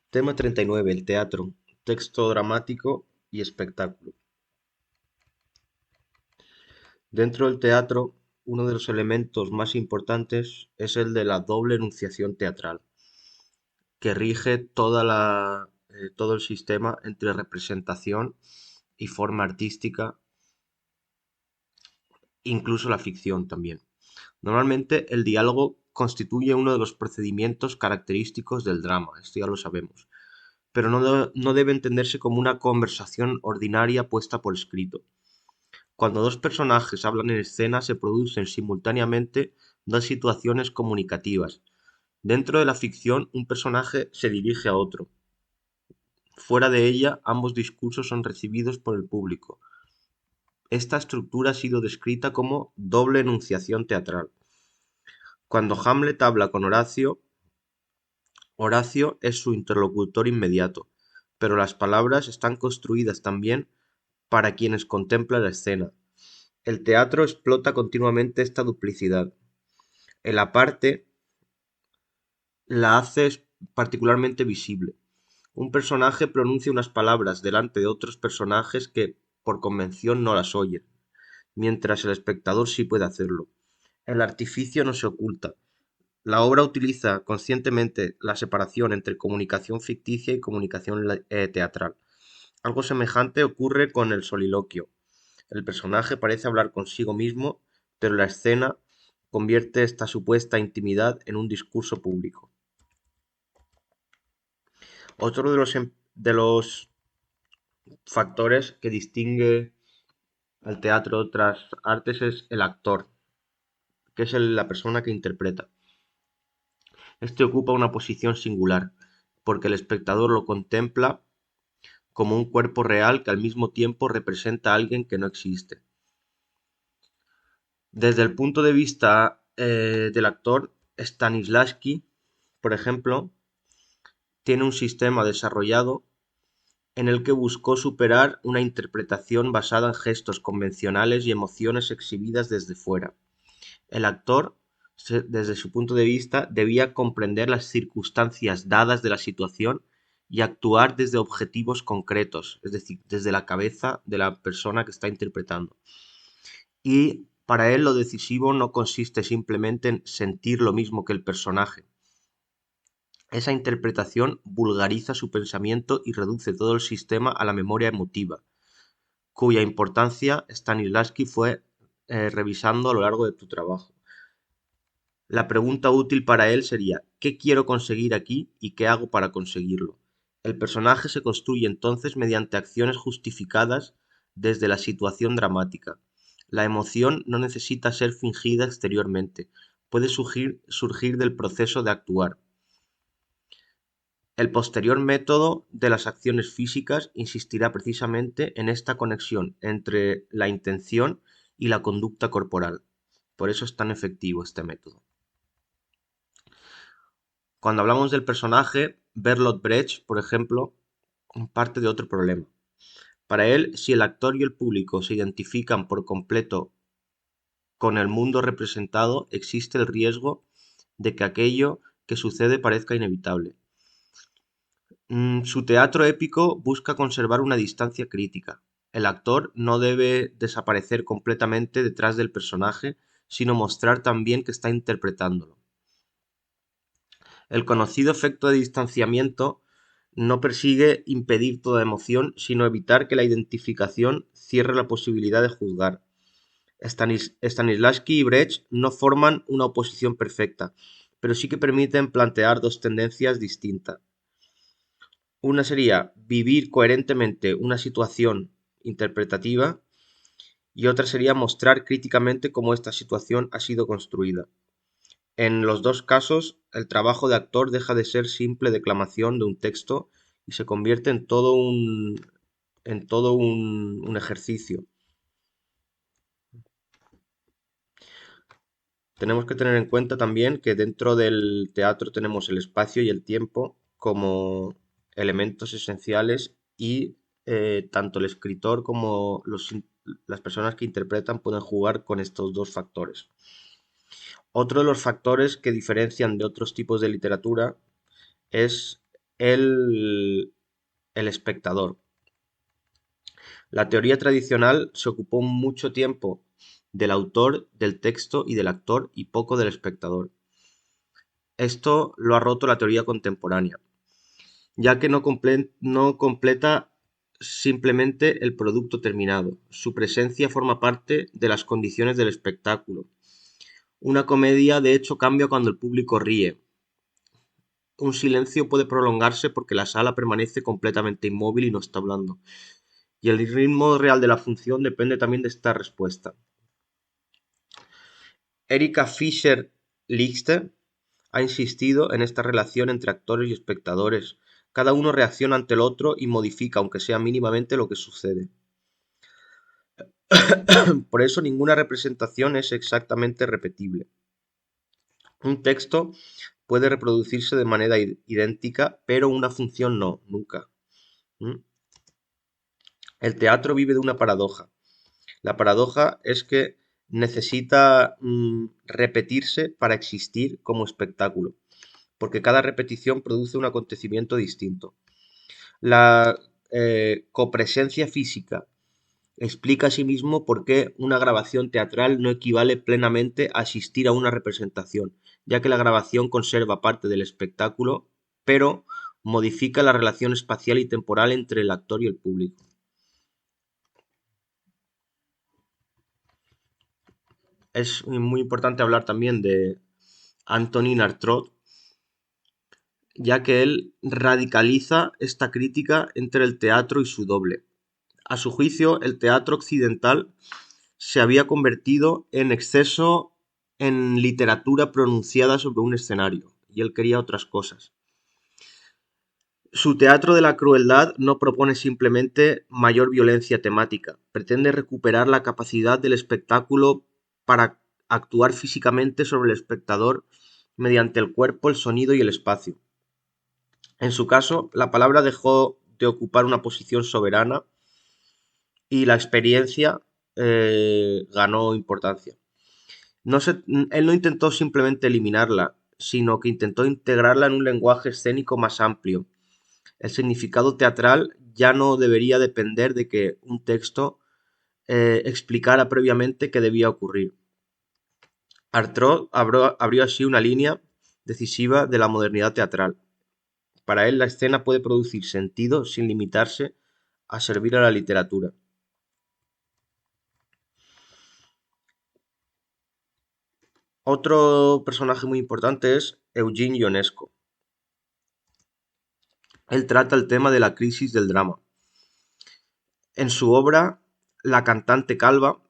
Tema 39. El teatro. Texto dramático y espectáculo. Dentro del teatro, uno de los elementos más importantes es el de la doble enunciación teatral, que rige todo el sistema entre representación y forma artística, incluso la ficción también. Normalmente el diálogo constituye uno de los procedimientos característicos del drama, esto ya lo sabemos, pero no debe entenderse como una conversación ordinaria puesta por escrito. Cuando dos personajes hablan en escena se producen simultáneamente dos situaciones comunicativas. Dentro de la ficción, un personaje se dirige a otro. Fuera de ella, ambos discursos son recibidos por el público. Esta estructura ha sido descrita como doble enunciación teatral. Cuando Hamlet habla con Horacio, Horacio es su interlocutor inmediato, pero las palabras están construidas también para quienes contemplan la escena. El teatro explota continuamente esta duplicidad. El aparte la hace particularmente visible. Un personaje pronuncia unas palabras delante de otros personajes que, por convención, no las oyen, mientras el espectador sí puede hacerlo. El artificio no se oculta. La obra utiliza conscientemente la separación entre comunicación ficticia y comunicación teatral. Algo semejante ocurre con el soliloquio. El personaje parece hablar consigo mismo, pero la escena convierte esta supuesta intimidad en un discurso público. Otro de los factores que distingue al teatro de otras artes es el actor, que es la persona que interpreta. Este ocupa una posición singular, porque el espectador lo contempla como un cuerpo real que al mismo tiempo representa a alguien que no existe. Desde el punto de vista del actor, Stanislavski, por ejemplo, tiene un sistema desarrollado en el que buscó superar una interpretación basada en gestos convencionales y emociones exhibidas desde fuera. El actor, desde su punto de vista, debía comprender las circunstancias dadas de la situación y actuar desde objetivos concretos, es decir, desde la cabeza de la persona que está interpretando. Y para él lo decisivo no consiste simplemente en sentir lo mismo que el personaje. Esa interpretación vulgariza su pensamiento y reduce todo el sistema a la memoria emotiva, cuya importancia Stanislavski fue revisando a lo largo de tu trabajo. La pregunta útil para él sería: ¿qué quiero conseguir aquí y qué hago para conseguirlo? El personaje se construye entonces mediante acciones justificadas desde la situación dramática. La emoción no necesita ser fingida exteriormente, puede surgir del proceso de actuar. El posterior método de las acciones físicas insistirá precisamente en esta conexión entre la intención y la conducta corporal. Por eso es tan efectivo este método. Cuando hablamos del personaje, Bertolt Brecht, por ejemplo, parte de otro problema. Para él, si el actor y el público se identifican por completo con el mundo representado, existe el riesgo de que aquello que sucede parezca inevitable. Su teatro épico busca conservar una distancia crítica. El actor no debe desaparecer completamente detrás del personaje, sino mostrar también que está interpretándolo. El conocido efecto de distanciamiento no persigue impedir toda emoción, sino evitar que la identificación cierre la posibilidad de juzgar. Stanislavski y Brecht no forman una oposición perfecta, pero sí que permiten plantear dos tendencias distintas. Una sería vivir coherentemente una situación interpretativa y otra sería mostrar críticamente cómo esta situación ha sido construida. En los dos casos, el trabajo de actor deja de ser simple declamación de un texto y se convierte en todo un ejercicio. Tenemos que tener en cuenta también que dentro del teatro tenemos el espacio y el tiempo como elementos esenciales y tanto el escritor como las personas que interpretan pueden jugar con estos dos factores. Otro de los factores que diferencian de otros tipos de literatura es el, el espectador. La teoría tradicional se ocupó mucho tiempo del autor, del texto y del actor y poco del espectador. Esto lo ha roto la teoría contemporánea, ya que no completa simplemente el producto terminado. Su presencia forma parte de las condiciones del espectáculo. Una comedia, de hecho, cambia cuando el público ríe. Un silencio puede prolongarse porque la sala permanece completamente inmóvil y no está hablando. Y el ritmo real de la función depende también de esta respuesta. Erika Fischer-Lister ha insistido en esta relación entre actores y espectadores. Cada uno reacciona ante el otro y modifica, aunque sea mínimamente, lo que sucede. Por eso ninguna representación es exactamente repetible. Un texto puede reproducirse de manera idéntica, pero una función no, nunca. ¿Mm? El teatro vive de una paradoja. La paradoja es que necesita repetirse para existir como espectáculo, porque cada repetición produce un acontecimiento distinto. La copresencia física explica asimismo por qué una grabación teatral no equivale plenamente a asistir a una representación, ya que la grabación conserva parte del espectáculo, pero modifica la relación espacial y temporal entre el actor y el público. Es muy importante hablar también de Antonin Artaud, ya que él radicaliza esta crítica entre el teatro y su doble. A su juicio, el teatro occidental se había convertido en exceso en literatura pronunciada sobre un escenario, y él quería otras cosas. Su teatro de la crueldad no propone simplemente mayor violencia temática, pretende recuperar la capacidad del espectáculo para actuar físicamente sobre el espectador mediante el cuerpo, el sonido y el espacio. En su caso, la palabra dejó de ocupar una posición soberana y la experiencia ganó importancia. Él no intentó simplemente eliminarla, sino que intentó integrarla en un lenguaje escénico más amplio. El significado teatral ya no debería depender de que un texto explicara previamente qué debía ocurrir. Artaud abrió así una línea decisiva de la modernidad teatral. Para él, la escena puede producir sentido sin limitarse a servir a la literatura. Otro personaje muy importante es Eugene Ionesco. Él trata el tema de la crisis del drama. En su obra La cantante calva,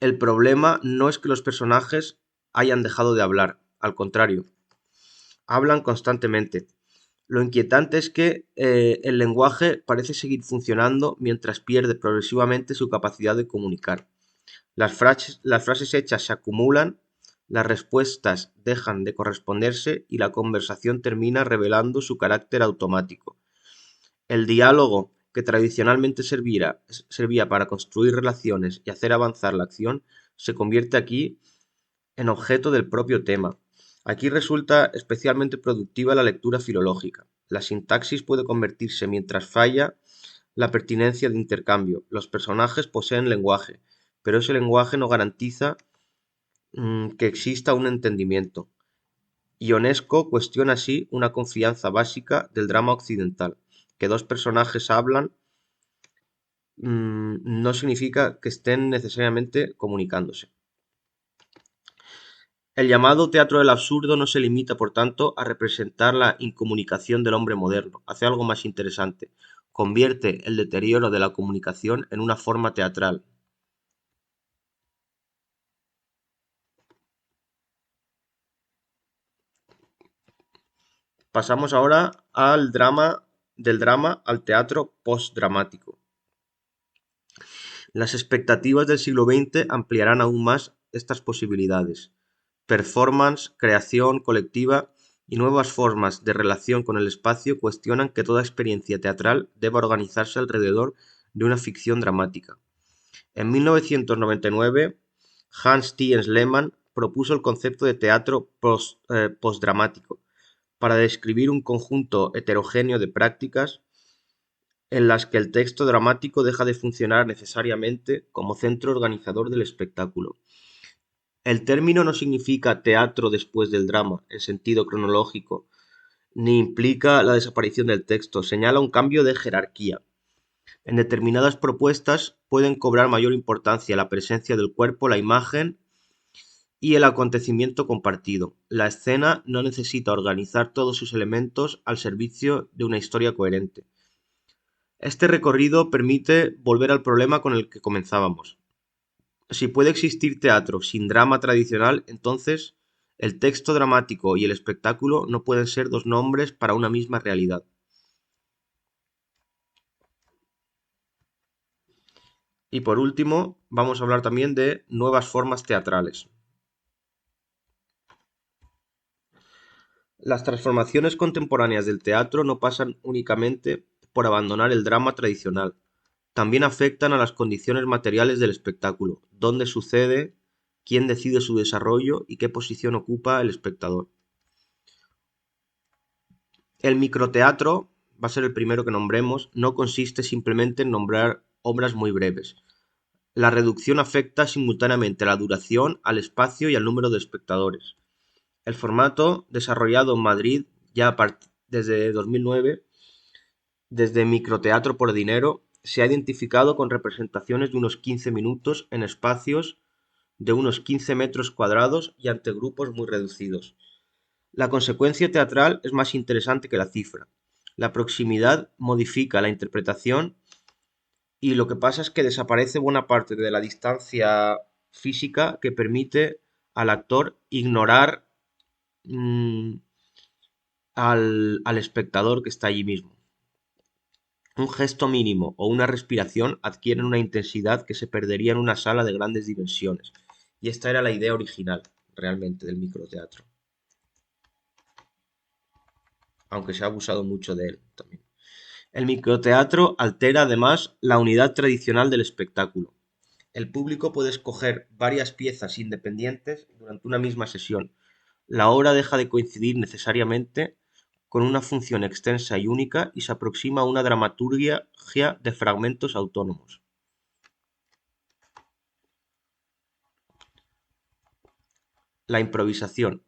el problema no es que los personajes hayan dejado de hablar, al contrario, hablan constantemente. Lo inquietante es que el lenguaje parece seguir funcionando mientras pierde progresivamente su capacidad de comunicar. Las frases hechas se acumulan, las respuestas dejan de corresponderse y la conversación termina revelando su carácter automático. El diálogo, que tradicionalmente servía para construir relaciones y hacer avanzar la acción, se convierte aquí en objeto del propio tema. Aquí resulta especialmente productiva la lectura filológica. La sintaxis puede convertirse mientras falla la pertinencia de intercambio. Los personajes poseen lenguaje, pero ese lenguaje no garantiza que exista un entendimiento. Ionesco cuestiona así una confianza básica del drama occidental. Que dos personajes hablan no significa que estén necesariamente comunicándose. El llamado teatro del absurdo no se limita, por tanto, a representar la incomunicación del hombre moderno, hace algo más interesante, convierte el deterioro de la comunicación en una forma teatral. Pasamos ahora del drama al teatro postdramático. Las expectativas del siglo XX ampliarán aún más estas posibilidades. Performance, creación colectiva y nuevas formas de relación con el espacio cuestionan que toda experiencia teatral deba organizarse alrededor de una ficción dramática. En 1999, Hans T. Lehmann propuso el concepto de teatro postdramático para describir un conjunto heterogéneo de prácticas en las que el texto dramático deja de funcionar necesariamente como centro organizador del espectáculo. El término no significa teatro después del drama, en sentido cronológico, ni implica la desaparición del texto, señala un cambio de jerarquía. En determinadas propuestas pueden cobrar mayor importancia la presencia del cuerpo, la imagen y el acontecimiento compartido. La escena no necesita organizar todos sus elementos al servicio de una historia coherente. Este recorrido permite volver al problema con el que comenzábamos. Si puede existir teatro sin drama tradicional, entonces el texto dramático y el espectáculo no pueden ser dos nombres para una misma realidad. Y por último, vamos a hablar también de nuevas formas teatrales. Las transformaciones contemporáneas del teatro no pasan únicamente por abandonar el drama tradicional, también afectan a las condiciones materiales del espectáculo, dónde sucede, quién decide su desarrollo y qué posición ocupa el espectador. El microteatro, va a ser el primero que nombremos, no consiste simplemente en nombrar obras muy breves. La reducción afecta simultáneamente a la duración, al espacio y al número de espectadores. El formato, desarrollado en Madrid ya desde 2009, desde Microteatro por Dinero, se ha identificado con representaciones de unos 15 minutos en espacios de unos 15 metros cuadrados y ante grupos muy reducidos. La consecuencia teatral es más interesante que la cifra. La proximidad modifica la interpretación y lo que pasa es que desaparece buena parte de la distancia física que permite al actor ignorar mm, al espectador que está allí mismo. Un gesto mínimo o una respiración adquieren una intensidad que se perdería en una sala de grandes dimensiones. Y esta era la idea original, realmente, del microteatro. Aunque se ha abusado mucho de él también. El microteatro altera además la unidad tradicional del espectáculo. El público puede escoger varias piezas independientes durante una misma sesión. La obra deja de coincidir necesariamente con una función extensa y única y se aproxima a una dramaturgia de fragmentos autónomos. La improvisación.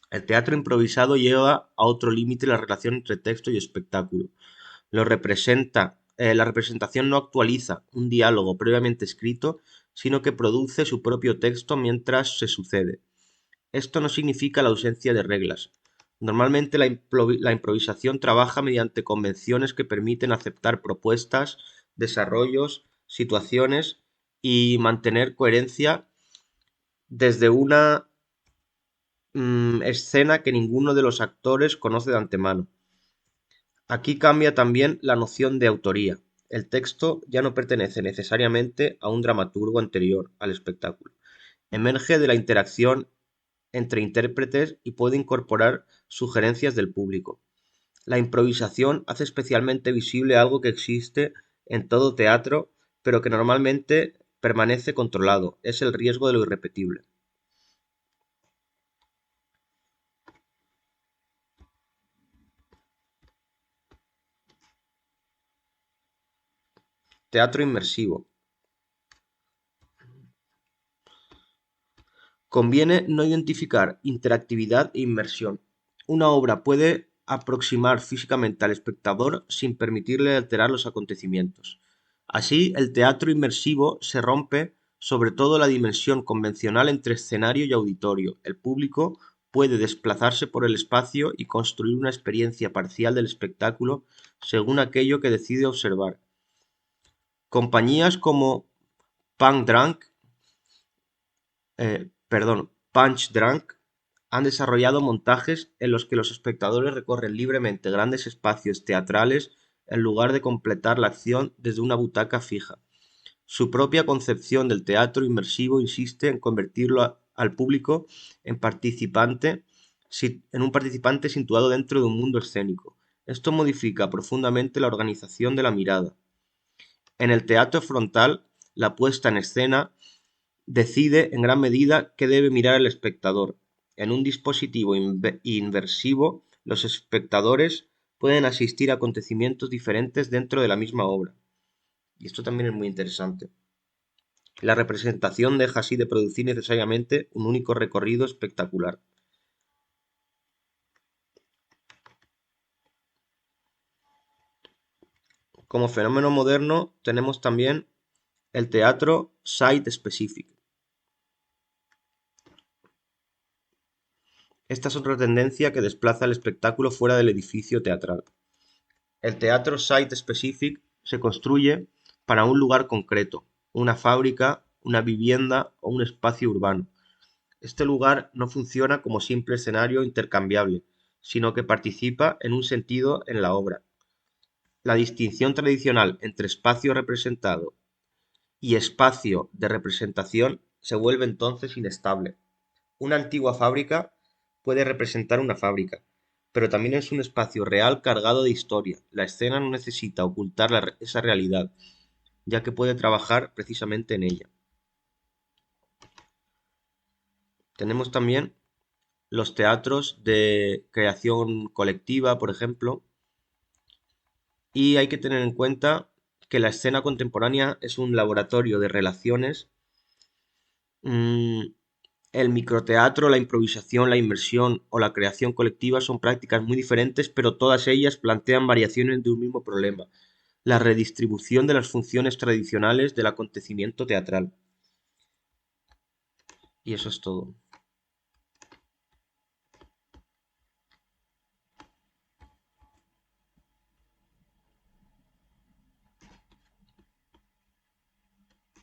El teatro improvisado lleva a otro límite la relación entre texto y espectáculo. La representación no actualiza un diálogo previamente escrito, sino que produce su propio texto mientras se sucede. Esto no significa la ausencia de reglas. Normalmente la improvisación trabaja mediante convenciones que permiten aceptar propuestas, desarrollos, situaciones y mantener coherencia desde una escena que ninguno de los actores conoce de antemano. Aquí cambia también la noción de autoría. El texto ya no pertenece necesariamente a un dramaturgo anterior al espectáculo. Emerge de la interacción entre intérpretes y puede incorporar sugerencias del público. La improvisación hace especialmente visible algo que existe en todo teatro, pero que normalmente permanece controlado. Es el riesgo de lo irrepetible. Teatro inmersivo. Conviene no identificar interactividad e inmersión. Una obra puede aproximar físicamente al espectador sin permitirle alterar los acontecimientos. Así, el teatro inmersivo se rompe sobre todo la dimensión convencional entre escenario y auditorio. El público puede desplazarse por el espacio y construir una experiencia parcial del espectáculo según aquello que decide observar. Compañías como Punk Drunk Punch Drunk han desarrollado montajes en los que los espectadores recorren libremente grandes espacios teatrales en lugar de completar la acción desde una butaca fija. Su propia concepción del teatro inmersivo insiste en convertirlo al público en en un participante situado dentro de un mundo escénico. Esto modifica profundamente la organización de la mirada. En el teatro frontal, la puesta en escena decide en gran medida qué debe mirar el espectador. En un dispositivo inversivo, los espectadores pueden asistir a acontecimientos diferentes dentro de la misma obra. Y esto también es muy interesante. La representación deja así de producir necesariamente un único recorrido espectacular. Como fenómeno moderno tenemos también el teatro site-specific. Esta es otra tendencia que desplaza el espectáculo fuera del edificio teatral. El teatro site-specific se construye para un lugar concreto, una fábrica, una vivienda o un espacio urbano. Este lugar no funciona como simple escenario intercambiable, sino que participa en un sentido en la obra. La distinción tradicional entre espacio representado y espacio de representación se vuelve entonces inestable. Una antigua fábrica puede representar una fábrica, pero también es un espacio real cargado de historia. La escena no necesita ocultar esa realidad, ya que puede trabajar precisamente en ella. Tenemos también los teatros de creación colectiva, por ejemplo, y hay que tener en cuenta que la escena contemporánea es un laboratorio de relaciones. El microteatro, la improvisación, la inmersión o la creación colectiva son prácticas muy diferentes, pero todas ellas plantean variaciones de un mismo problema: la redistribución de las funciones tradicionales del acontecimiento teatral. Y eso es todo.